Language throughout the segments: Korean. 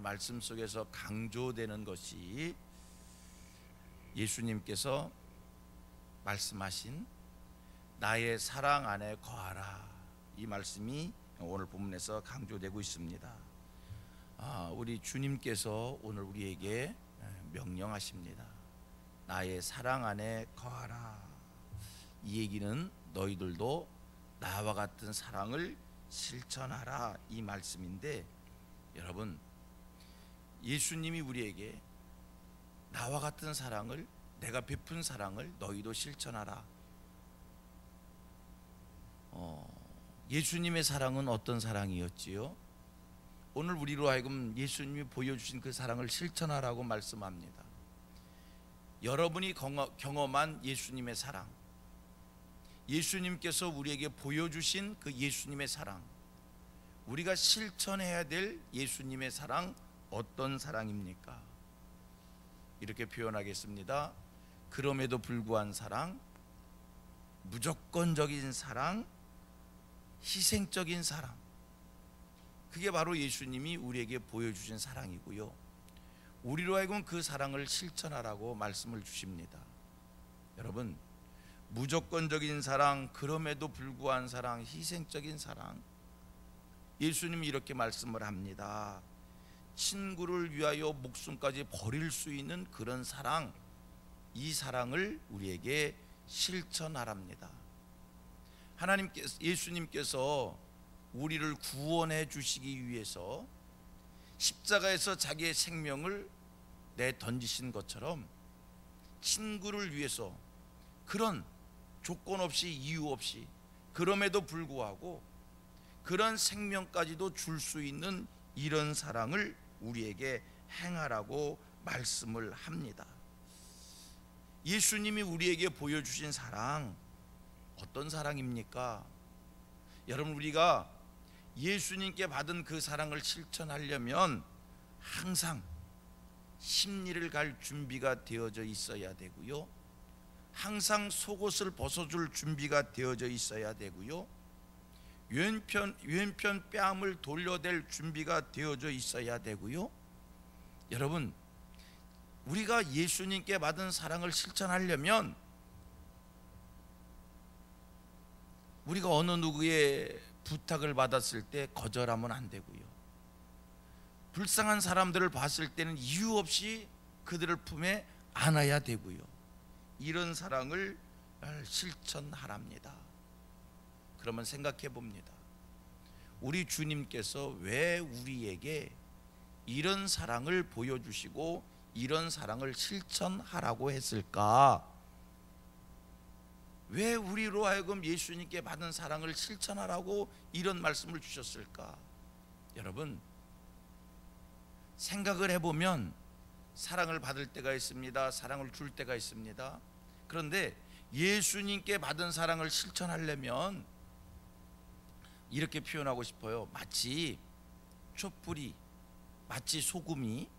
말씀 속에서 강조되는 것이 예수님께서 말씀하신 나의 사랑 안에 거하라, 이 말씀이 오늘 본문에서 강조되고 있습니다. 우리 주님께서 오늘 우리에게 명령하십니다. 나의 사랑 안에 거하라. 이 얘기는 너희들도 나와 같은 사랑을 실천하라, 이 말씀인데, 여러분, 예수님이 우리에게 나와 같은 사랑을, 내가 베푼 사랑을 너희도 실천하라. 예수님의 사랑은 어떤 사랑이었지요? 오늘 우리로 하여금 예수님이 보여주신 그 사랑을 실천하라고 말씀합니다. 여러분이 경험한 예수님의 사랑, 예수님께서 우리에게 보여주신 그 예수님의 사랑, 우리가 실천해야 될 예수님의 사랑, 어떤 사랑입니까? 이렇게 표현하겠습니다. 그럼에도 불구한 사랑, 무조건적인 사랑, 희생적인 사랑, 그게 바로 예수님이 우리에게 보여주신 사랑이고요, 우리로 하여금 그 사랑을 실천하라고 말씀을 주십니다. 여러분, 무조건적인 사랑, 그럼에도 불구한 사랑, 희생적인 사랑, 예수님이 이렇게 말씀을 합니다. 친구를 위하여 목숨까지 버릴 수 있는 그런 사랑, 이 사랑을 우리에게 실천하랍니다. 예수님께서 우리를 구원해 주시기 위해서 십자가에서 자기의 생명을 내던지신 것처럼 친구를 위해서 그런 조건 없이, 이유 없이, 그럼에도 불구하고 그런 생명까지도 줄 수 있는 이런 사랑을 우리에게 행하라고 말씀을 합니다. 예수님이 우리에게 보여주신 사랑, 어떤 사랑입니까? 여러분, 우리가 예수님께 받은 그 사랑을 실천하려면 항상 심리를 갈 준비가 되어져 있어야 되고요, 항상 속옷을 벗어줄 준비가 되어져 있어야 되고요, 왼편 뺨을 돌려댈 준비가 되어져 있어야 되고요. 여러분, 우리가 예수님께 받은 사랑을 실천하려면 우리가 어느 누구의 부탁을 받았을 때 거절하면 안 되고요, 불쌍한 사람들을 봤을 때는 이유 없이 그들을 품에 안아야 되고요, 이런 사랑을 실천하랍니다. 그러면 생각해 봅니다. 우리 주님께서 왜 우리에게 이런 사랑을 보여주시고 이런 사랑을 실천하라고 했을까? 왜 우리로 하여금 예수님께 받은 사랑을 실천하라고 이런 말씀을 주셨을까? 여러분, 생각을 해보면 사랑을 받을 때가 있습니다, 사랑을 줄 때가 있습니다. 그런데 예수님께 받은 사랑을 실천하려면 이렇게 표현하고 싶어요. 마치 촛불이, 마치 소금이,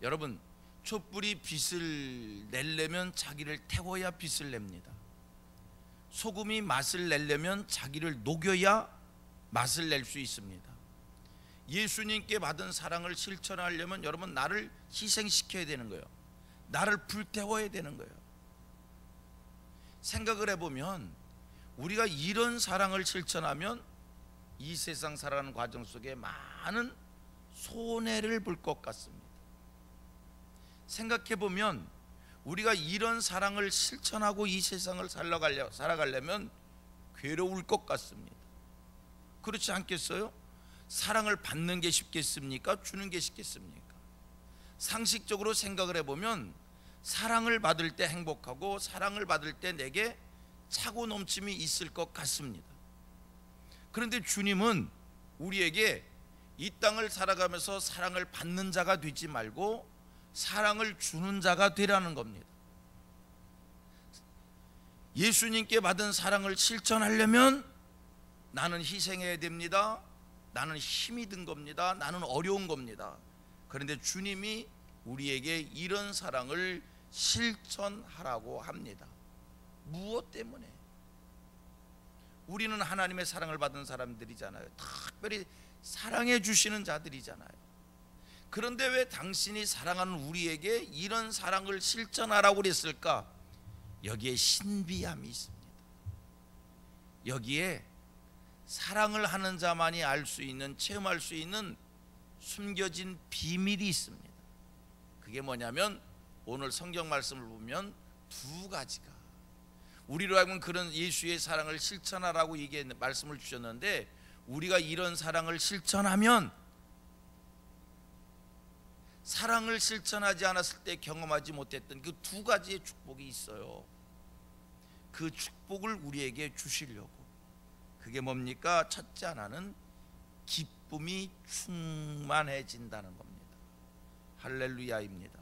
여러분, 촛불이 빛을 내려면 자기를 태워야 빛을 냅니다. 소금이 맛을 내려면 자기를 녹여야 맛을 낼 수 있습니다. 예수님께 받은 사랑을 실천하려면 여러분, 나를 희생시켜야 되는 거예요. 나를 불태워야 되는 거예요. 생각을 해보면 우리가 이런 사랑을 실천하면 이 세상 살아가는 과정 속에 많은 손해를 볼 것 같습니다. 생각해보면 우리가 이런 사랑을 실천하고 이 세상을 살아가려면 괴로울 것 같습니다. 그렇지 않겠어요? 사랑을 받는 게 쉽겠습니까? 주는 게 쉽겠습니까? 상식적으로 생각을 해보면 사랑을 받을 때 행복하고 사랑을 받을 때 내게 차고 넘침이 있을 것 같습니다. 그런데 주님은 우리에게 이 땅을 살아가면서 사랑을 받는 자가 되지 말고 사랑을 주는 자가 되라는 겁니다. 예수님께 받은 사랑을 실천하려면 나는 희생해야 됩니다. 나는 힘이 든 겁니다. 나는 어려운 겁니다. 그런데 주님이 우리에게 이런 사랑을 실천하라고 합니다. 무엇 때문에? 우리는 하나님의 사랑을 받은 사람들이잖아요. 특별히 사랑해 주시는 자들이잖아요. 그런데 왜 당신이 사랑하는 우리에게 이런 사랑을 실천하라고 그랬을까? 여기에 신비함이 있습니다. 여기에 사랑을 하는 자만이 알 수 있는, 체험할 수 있는 숨겨진 비밀이 있습니다. 그게 뭐냐면 오늘 성경 말씀을 보면 두 가지가, 우리로 하여금 그런 예수의 사랑을 실천하라고 말씀을 주셨는데, 우리가 이런 사랑을 실천하면 사랑을 실천하지 않았을 때 경험하지 못했던 그 두 가지의 축복이 있어요. 그 축복을 우리에게 주시려고. 그게 뭡니까? 첫째 하나는 기쁨이 충만해진다는 겁니다. 할렐루야입니다.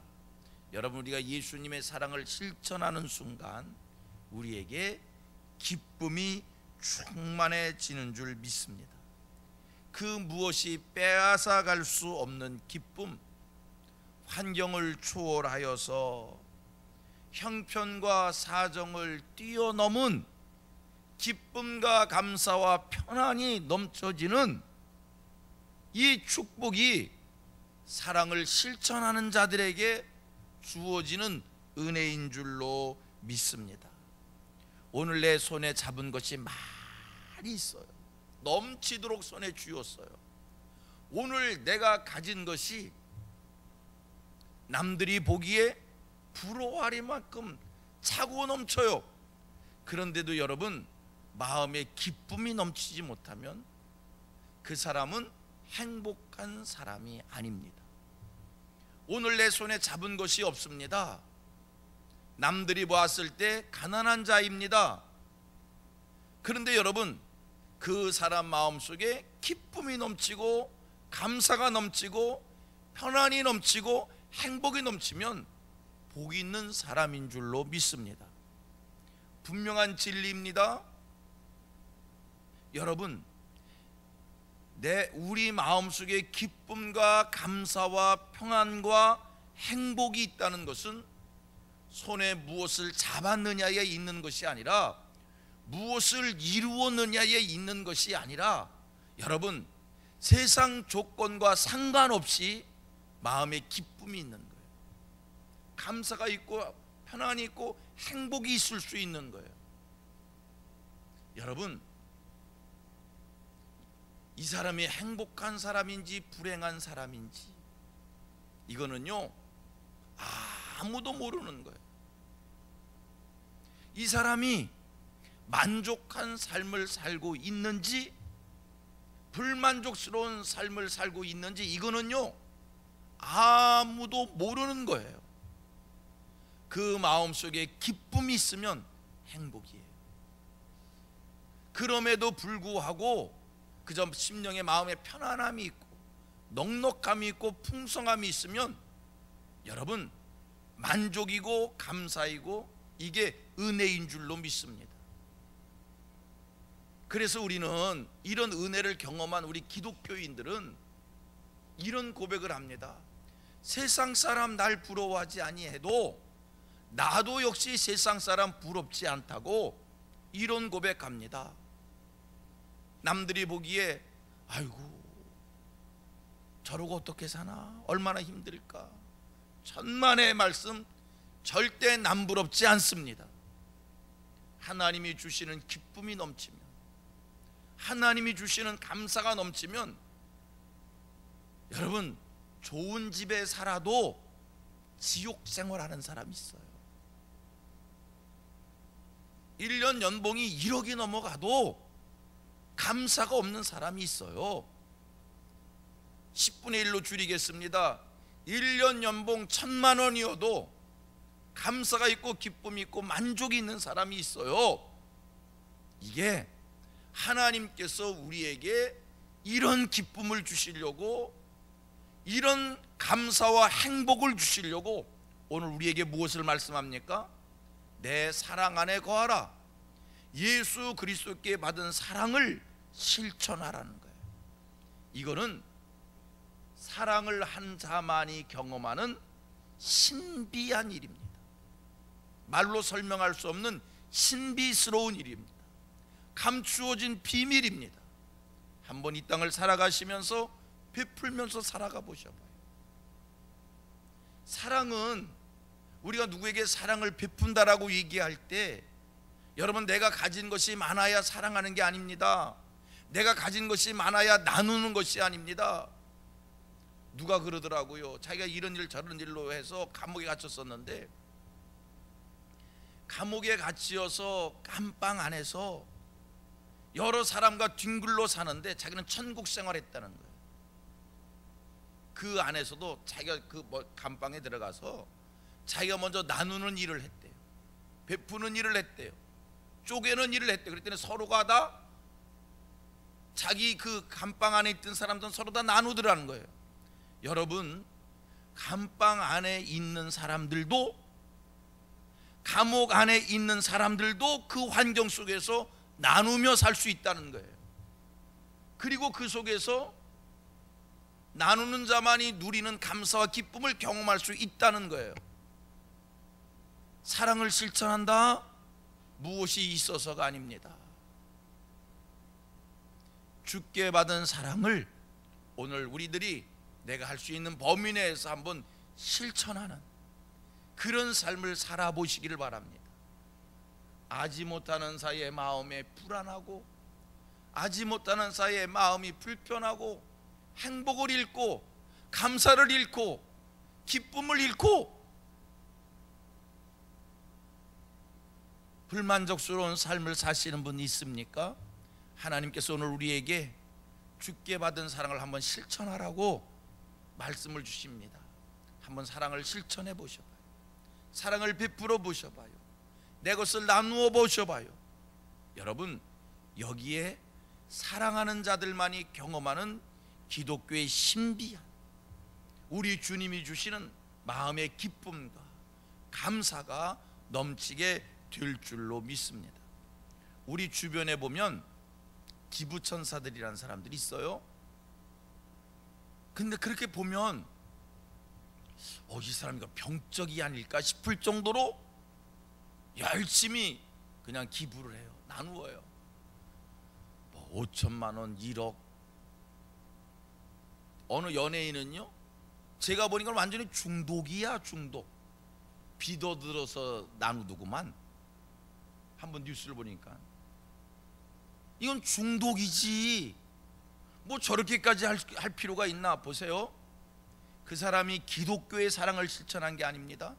여러분, 우리가 예수님의 사랑을 실천하는 순간 우리에게 기쁨이 충만해지는 줄 믿습니다. 그 무엇이 빼앗아갈 수 없는 기쁨, 환경을 초월하여서 형편과 사정을 뛰어넘은 기쁨과 감사와 편안이 넘쳐지는 이 축복이 사랑을 실천하는 자들에게 주어지는 은혜인 줄로 믿습니다. 오늘 내 손에 잡은 것이 많이 있어요. 넘치도록 손에 쥐었어요. 오늘 내가 가진 것이 남들이 보기에 부러워할 만큼 차고 넘쳐요. 그런데도 여러분, 마음에 기쁨이 넘치지 못하면 그 사람은 행복한 사람이 아닙니다. 오늘 내 손에 잡은 것이 없습니다. 남들이 보았을 때 가난한 자입니다. 그런데 여러분, 그 사람 마음속에 기쁨이 넘치고 감사가 넘치고 편안이 넘치고 행복이 넘치면 복이 있는 사람인 줄로 믿습니다. 분명한 진리입니다. 여러분, 우리 마음속에 기쁨과 감사와 평안과 행복이 있다는 것은 손에 무엇을 잡았느냐에 있는 것이 아니라, 무엇을 이루었느냐에 있는 것이 아니라, 여러분, 세상 조건과 상관없이 마음에 기쁨이 있는 거예요. 감사가 있고 편안이 있고 행복이 있을 수 있는 거예요. 여러분, 이 사람이 행복한 사람인지 불행한 사람인지 이거는요, 아무도 모르는 거예요. 이 사람이 만족한 삶을 살고 있는지 불만족스러운 삶을 살고 있는지 이거는요, 아무도 모르는 거예요. 그 마음속에 기쁨이 있으면 행복이에요. 그럼에도 불구하고 그저 심령의 마음에 편안함이 있고 넉넉함이 있고 풍성함이 있으면 여러분, 만족이고 감사이고 이게 은혜인 줄로 믿습니다. 그래서 우리는 이런 은혜를 경험한 우리 기독교인들은 이런 고백을 합니다. 세상 사람 날 부러워하지 아니해도 나도 역시 세상 사람 부럽지 않다고 이런 고백합니다. 남들이 보기에 아이고 저러고 어떻게 사나, 얼마나 힘들까, 천만의 말씀, 절대 남 부럽지 않습니다. 하나님이 주시는 기쁨이 넘치면, 하나님이 주시는 감사가 넘치면 여러분, 좋은 집에 살아도 지옥 생활하는 사람이 있어요. 1년 연봉이 1억이 넘어가도 감사가 없는 사람이 있어요. 10분의 1로 줄이겠습니다. 1년 연봉 1,000만 원이어도 감사가 있고 기쁨이 있고 만족이 있는 사람이 있어요. 이게 하나님께서 우리에게 이런 기쁨을 주시려고, 이런 감사와 행복을 주시려고 오늘 우리에게 무엇을 말씀합니까? 내 사랑 안에 거하라. 예수 그리스도께 받은 사랑을 실천하라는 거예요. 이거는 사랑을 한 자만이 경험하는 신비한 일입니다. 말로 설명할 수 없는 신비스러운 일입니다. 감추어진 비밀입니다. 한번 이 땅을 살아가시면서 베풀면서 살아가 보셔봐요. 사랑은 우리가 누구에게 사랑을 베푼다라고 얘기할 때 여러분, 내가 가진 것이 많아야 사랑하는 게 아닙니다. 내가 가진 것이 많아야 나누는 것이 아닙니다. 누가 그러더라고요. 자기가 이런 일 저런 일로 해서 감옥에 갇혔었는데, 감옥에 갇혀서 감방 안에서 여러 사람과 뒹굴러 사는데 자기는 천국 생활했다는 거예요. 그 안에서도 자기가 그 감방에 들어가서 자기가 먼저 나누는 일을 했대요. 베푸는 일을 했대요. 쪼개는 일을 했대요. 그랬더니 서로가 다 자기 그 감방 안에 있던 사람들은 서로 다 나누더라는 거예요. 여러분, 감방 안에 있는 사람들도, 감옥 안에 있는 사람들도 그 환경 속에서 나누며 살 수 있다는 거예요. 그리고 그 속에서 나누는 자만이 누리는 감사와 기쁨을 경험할 수 있다는 거예요. 사랑을 실천한다? 무엇이 있어서가 아닙니다. 주께 받은 사랑을 오늘 우리들이 내가 할 수 있는 범위 내에서 한번 실천하는 그런 삶을 살아보시기를 바랍니다. 아지 못하는 사이에 마음에 불안하고, 아지 못하는 사이에 마음이 불편하고, 행복을 잃고, 감사를 잃고, 기쁨을 잃고, 불만족스러운 삶을 사시는 분 있습니까? 하나님께서 오늘 우리에게 주께 받은 사랑을 한번 실천하라고 말씀을 주십니다. 한번 사랑을 실천해 보셔봐요. 사랑을 베풀어 보셔봐요. 내 것을 나누어 보셔봐요. 여러분, 여기에 사랑하는 자들만이 경험하는 기독교의 신비한, 우리 주님이 주시는 마음의 기쁨과 감사가 넘치게 될 줄로 믿습니다. 우리 주변에 보면 기부천사들이라는 사람들이 있어요. 근데 그렇게 보면 이 사람이 병적이 아닐까 싶을 정도로 열심히 그냥 기부를 해요. 나누어요. 5천만 원, 1억. 어느 연예인은요, 제가 보니까 완전히 중독이야, 중독. 비도들어서 나누더구만. 한번 뉴스를 보니까 이건 중독이지, 뭐 저렇게까지 할 필요가 있나. 보세요. 그 사람이 기독교의 사랑을 실천한 게 아닙니다.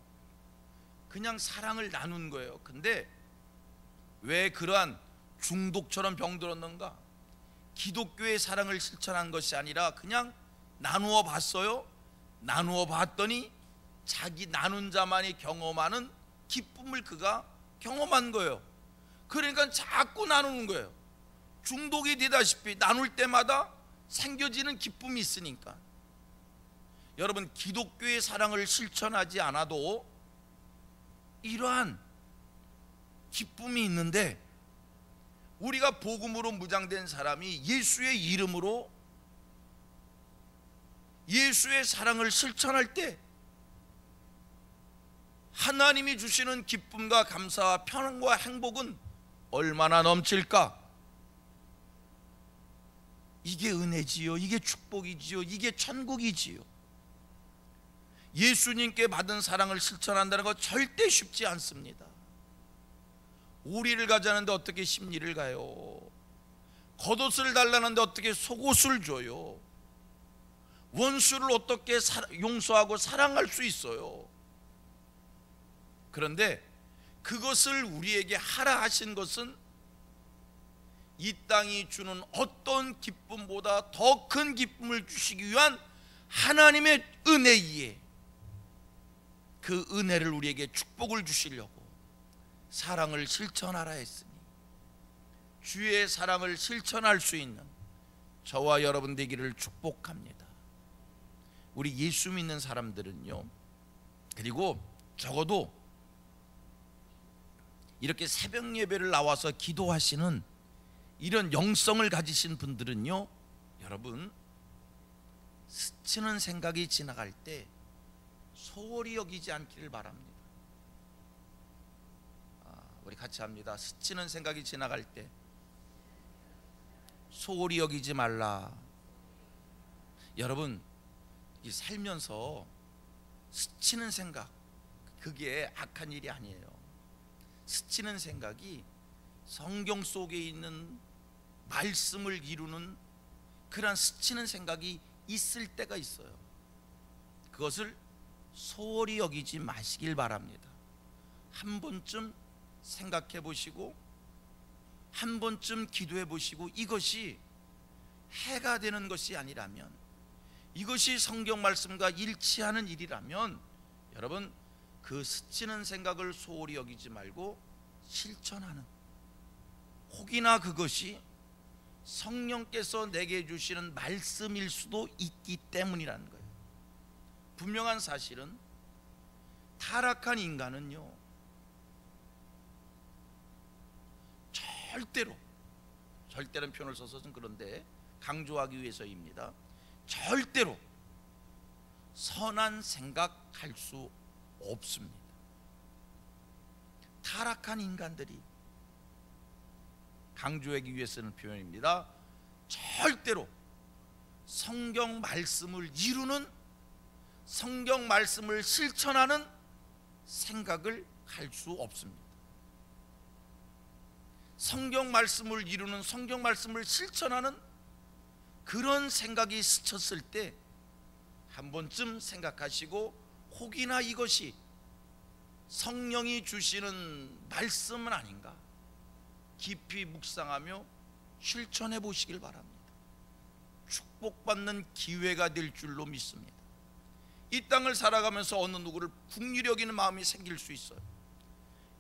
그냥 사랑을 나눈 거예요. 근데 왜 그러한 중독처럼 병들었는가? 기독교의 사랑을 실천한 것이 아니라 그냥 나누어 봤어요. 나누어 봤더니 자기 나눈 자만이 경험하는 기쁨을 그가 경험한 거예요. 그러니까 자꾸 나누는 거예요. 중독이 되다시피 나눌 때마다 생겨지는 기쁨이 있으니까. 여러분, 기독교의 사랑을 실천하지 않아도 이러한 기쁨이 있는데, 우리가 복음으로 무장된 사람이 예수의 이름으로 예수의 사랑을 실천할 때 하나님이 주시는 기쁨과 감사와 평안과 행복은 얼마나 넘칠까? 이게 은혜지요, 이게 축복이지요, 이게 천국이지요. 예수님께 받은 사랑을 실천한다는 거 절대 쉽지 않습니다. 오리를 가자는데 어떻게 십리를 가요? 겉옷을 달라는데 어떻게 속옷을 줘요? 원수를 어떻게 용서하고 사랑할 수 있어요? 그런데 그것을 우리에게 하라 하신 것은 이 땅이 주는 어떤 기쁨보다 더 큰 기쁨을 주시기 위한 하나님의 은혜이에, 그 은혜를 우리에게 축복을 주시려고 사랑을 실천하라 했으니, 주의 사랑을 실천할 수 있는 저와 여러분 되기를 축복합니다. 우리 예수 믿는 사람들은요, 그리고 적어도 이렇게 새벽 예배를 나와서 기도하시는 이런 영성을 가지신 분들은요, 여러분, 스치는 생각이 지나갈 때 소홀히 여기지 않기를 바랍니다. 우리 같이 합니다. 스치는 생각이 지나갈 때 소홀히 여기지 말라. 여러분, 이 살면서 스치는 생각, 그게 악한 일이 아니에요. 스치는 생각이 성경 속에 있는 말씀을 이루는 그러한 스치는 생각이 있을 때가 있어요. 그것을 소홀히 여기지 마시길 바랍니다. 한 번쯤 생각해 보시고 한 번쯤 기도해 보시고, 이것이 해가 되는 것이 아니라면, 이것이 성경 말씀과 일치하는 일이라면, 여러분 그 스치는 생각을 소홀히 여기지 말고 실천하는, 혹이나 그것이 성령께서 내게 주시는 말씀일 수도 있기 때문이라는 거예요. 분명한 사실은 타락한 인간은요, 절대로는 표현을 써서 좀 그런데 강조하기 위해서입니다. 절대로 선한 생각할 수 없습니다. 타락한 인간들이, 강조하기 위해 쓰는 표현입니다. 절대로 성경 말씀을 이루는, 성경 말씀을 실천하는 생각을 할 수 없습니다. 성경 말씀을 이루는, 성경 말씀을 실천하는 그런 생각이 스쳤을 때 한 번쯤 생각하시고, 혹이나 이것이 성령이 주시는 말씀은 아닌가 깊이 묵상하며 실천해 보시길 바랍니다. 축복받는 기회가 될 줄로 믿습니다. 이 땅을 살아가면서 어느 누구를 긍휼히 여기는 마음이 생길 수 있어요.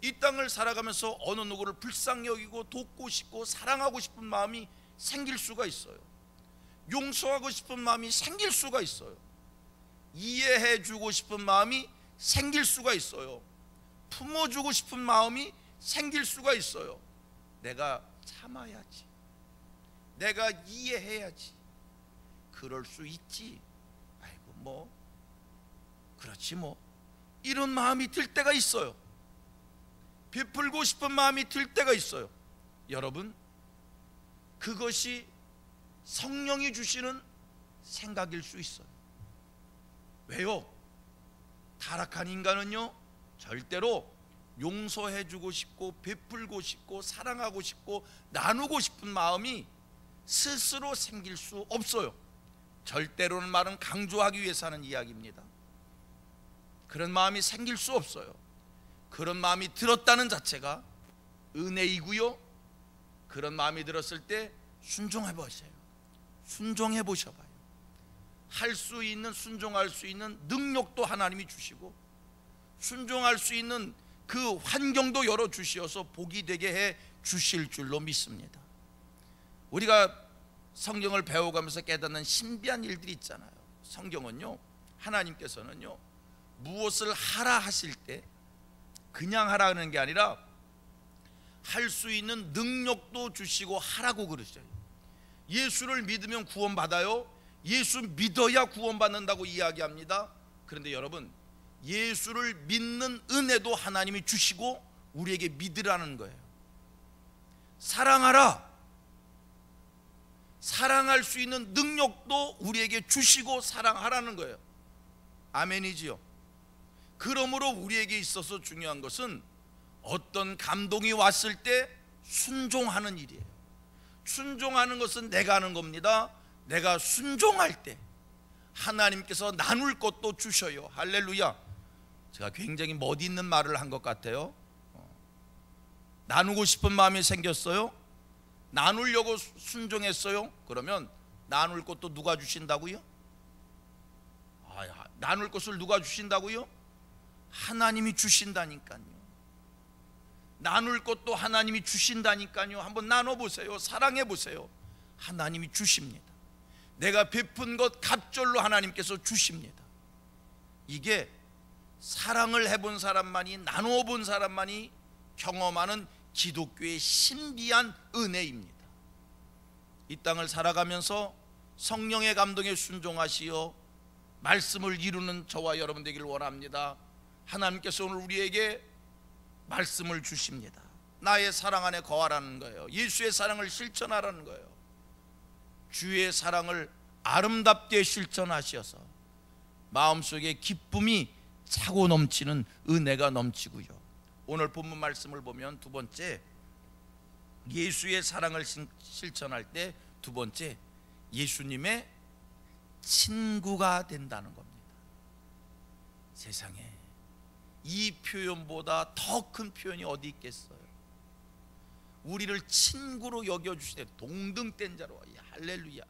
이 땅을 살아가면서 어느 누구를 불쌍히 여기고 돕고 싶고 사랑하고 싶은 마음이 생길 수가 있어요. 용서하고 싶은 마음이 생길 수가 있어요. 이해해 주고 싶은 마음이 생길 수가 있어요. 품어주고 싶은 마음이 생길 수가 있어요. 내가 참아야지, 내가 이해해야지, 그럴 수 있지, 아이고 뭐 그렇지 뭐, 이런 마음이 들 때가 있어요. 베풀고 싶은 마음이 들 때가 있어요. 여러분, 그것이 성령이 주시는 생각일 수 있어요. 왜요? 타락한 인간은요, 절대로 용서해 주고 싶고 베풀고 싶고 사랑하고 싶고 나누고 싶은 마음이 스스로 생길 수 없어요. 절대로는 말은 강조하기 위해서 하는 이야기입니다. 그런 마음이 생길 수 없어요. 그런 마음이 들었다는 자체가 은혜이고요, 그런 마음이 들었을 때 순종해 보세요. 순종해 보셔봐요. 할 수 있는, 순종할 수 있는 능력도 하나님이 주시고 순종할 수 있는 그 환경도 열어주시어서 복이 되게 해 주실 줄로 믿습니다. 우리가 성경을 배워가면서 깨닫는 신비한 일들이 있잖아요. 성경은요, 하나님께서는요, 무엇을 하라 하실 때 그냥 하라는 게 아니라 할 수 있는 능력도 주시고 하라고 그러셔요. 예수를 믿으면 구원받아요. 예수 믿어야 구원받는다고 이야기합니다. 그런데 여러분, 예수를 믿는 은혜도 하나님이 주시고 우리에게 믿으라는 거예요. 사랑하라, 사랑할 수 있는 능력도 우리에게 주시고 사랑하라는 거예요. 아멘이지요. 그러므로 우리에게 있어서 중요한 것은 어떤 감동이 왔을 때 순종하는 일이에요. 순종하는 것은 내가 하는 겁니다. 내가 순종할 때 하나님께서 나눌 것도 주셔요. 할렐루야. 제가 굉장히 멋있는 말을 한 것 같아요. 나누고 싶은 마음이 생겼어요. 나누려고 순종했어요. 그러면 나눌 것도 누가 주신다고요? 나눌 것을 누가 주신다고요? 하나님이 주신다니까요. 나눌 것도 하나님이 주신다니까요. 한번 나눠보세요. 사랑해보세요. 하나님이 주십니다. 내가 베푼 것 갑절로 하나님께서 주십니다. 이게 사랑을 해본 사람만이, 나누어 본 사람만이 경험하는 기독교의 신비한 은혜입니다. 이 땅을 살아가면서 성령의 감동에 순종하시어 말씀을 이루는 저와 여러분 되기를 원합니다. 하나님께서 오늘 우리에게 말씀을 주십니다. 나의 사랑 안에 거하라는 거예요. 예수의 사랑을 실천하라는 거예요. 주의 사랑을 아름답게 실천하셔서 마음속에 기쁨이 차고 넘치는 은혜가 넘치고요. 오늘 본문 말씀을 보면 두 번째, 예수의 사랑을 실천할 때 두 번째, 예수님의 친구가 된다는 겁니다. 세상에 이 표현보다 더 큰 표현이 어디 있겠어요? 우리를 친구로 여겨주시되 동등된 자로, 할렐루야.